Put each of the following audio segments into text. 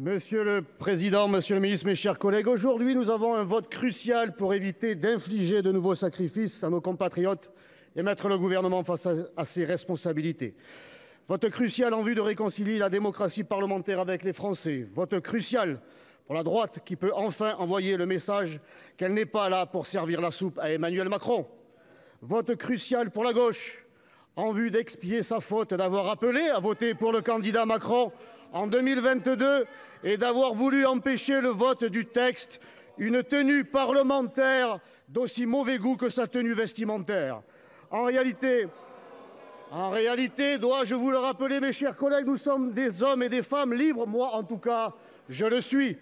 Monsieur le président, monsieur le ministre, mes chers collègues, aujourd'hui, nous avons un vote crucial pour éviter d'infliger de nouveaux sacrifices à nos compatriotes et mettre le gouvernement face à ses responsabilités. Vote crucial en vue de réconcilier la démocratie parlementaire avec les Français. Vote crucial pour la droite qui peut enfin envoyer le message qu'elle n'est pas là pour servir la soupe à Emmanuel Macron. Vote crucial pour la gauche en vue d'expier sa faute d'avoir appelé à voter pour le candidat Macron en 2022 et d'avoir voulu empêcher le vote du texte, une tenue parlementaire d'aussi mauvais goût que sa tenue vestimentaire. En réalité, dois-je vous le rappeler, mes chers collègues, nous sommes des hommes et des femmes libres, moi en tout cas, je le suis.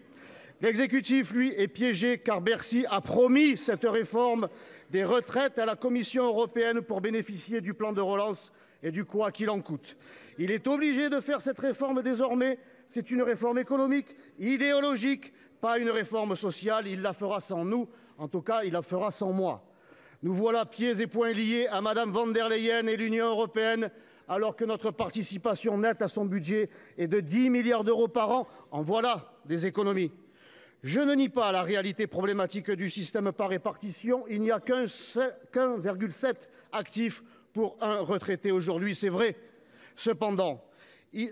L'exécutif, lui, est piégé car Bercy a promis cette réforme des retraites à la Commission européenne pour bénéficier du plan de relance et du quoi qu'il en coûte. Il est obligé de faire cette réforme désormais. C'est une réforme économique, idéologique, pas une réforme sociale. Il la fera sans nous, en tout cas, il la fera sans moi. Nous voilà pieds et poings liés à Mme von der Leyen et l'Union européenne, alors que notre participation nette à son budget est de 10 milliards d'euros par an. En voilà des économies. Je ne nie pas la réalité problématique du système par répartition. Il n'y a qu'1,7 actif pour un retraité aujourd'hui, c'est vrai. Cependant,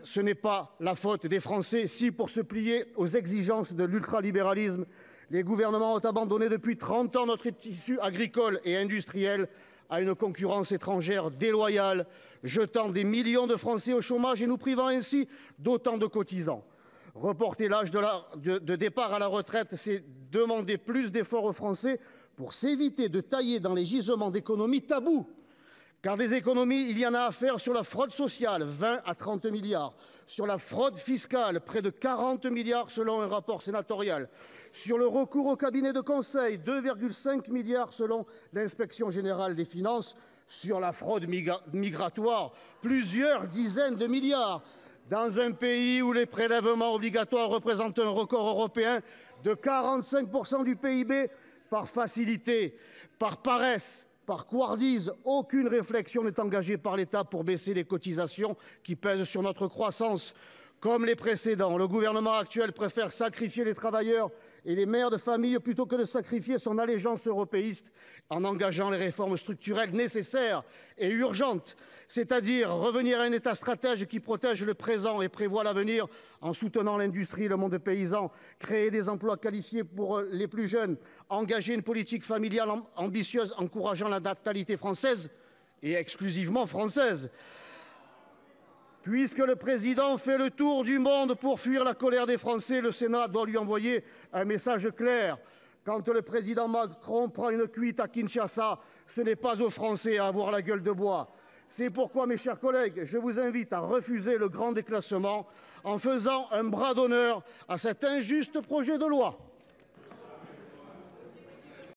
ce n'est pas la faute des Français si, pour se plier aux exigences de l'ultralibéralisme, les gouvernements ont abandonné depuis 30 ans notre tissu agricole et industriel à une concurrence étrangère déloyale, jetant des millions de Français au chômage et nous privant ainsi d'autant de cotisants. Reporter l'âge de départ à la retraite, c'est demander plus d'efforts aux Français pour s'éviter de tailler dans les gisements d'économies tabous. Car des économies, il y en a à faire sur la fraude sociale, 20 à 30 milliards, sur la fraude fiscale, près de 40 milliards selon un rapport sénatorial, sur le recours au cabinet de conseil, 2,5 milliards selon l'inspection générale des finances, sur la fraude migratoire, plusieurs dizaines de milliards, dans un pays où les prélèvements obligatoires représentent un record européen de 45% du PIB. Par facilité, par paresse, par couardise, aucune réflexion n'est engagée par l'État pour baisser les cotisations qui pèsent sur notre croissance. Comme les précédents, le gouvernement actuel préfère sacrifier les travailleurs et les mères de famille plutôt que de sacrifier son allégeance européiste en engageant les réformes structurelles nécessaires et urgentes, c'est-à-dire revenir à un État stratège qui protège le présent et prévoit l'avenir en soutenant l'industrie, le monde paysan, créer des emplois qualifiés pour les plus jeunes, engager une politique familiale ambitieuse encourageant la natalité française et exclusivement française. Puisque le président fait le tour du monde pour fuir la colère des Français, le Sénat doit lui envoyer un message clair. Quand le président Macron prend une cuite à Kinshasa, ce n'est pas aux Français à avoir la gueule de bois. C'est pourquoi, mes chers collègues, je vous invite à refuser le grand déclassement en faisant un bras d'honneur à cet injuste projet de loi.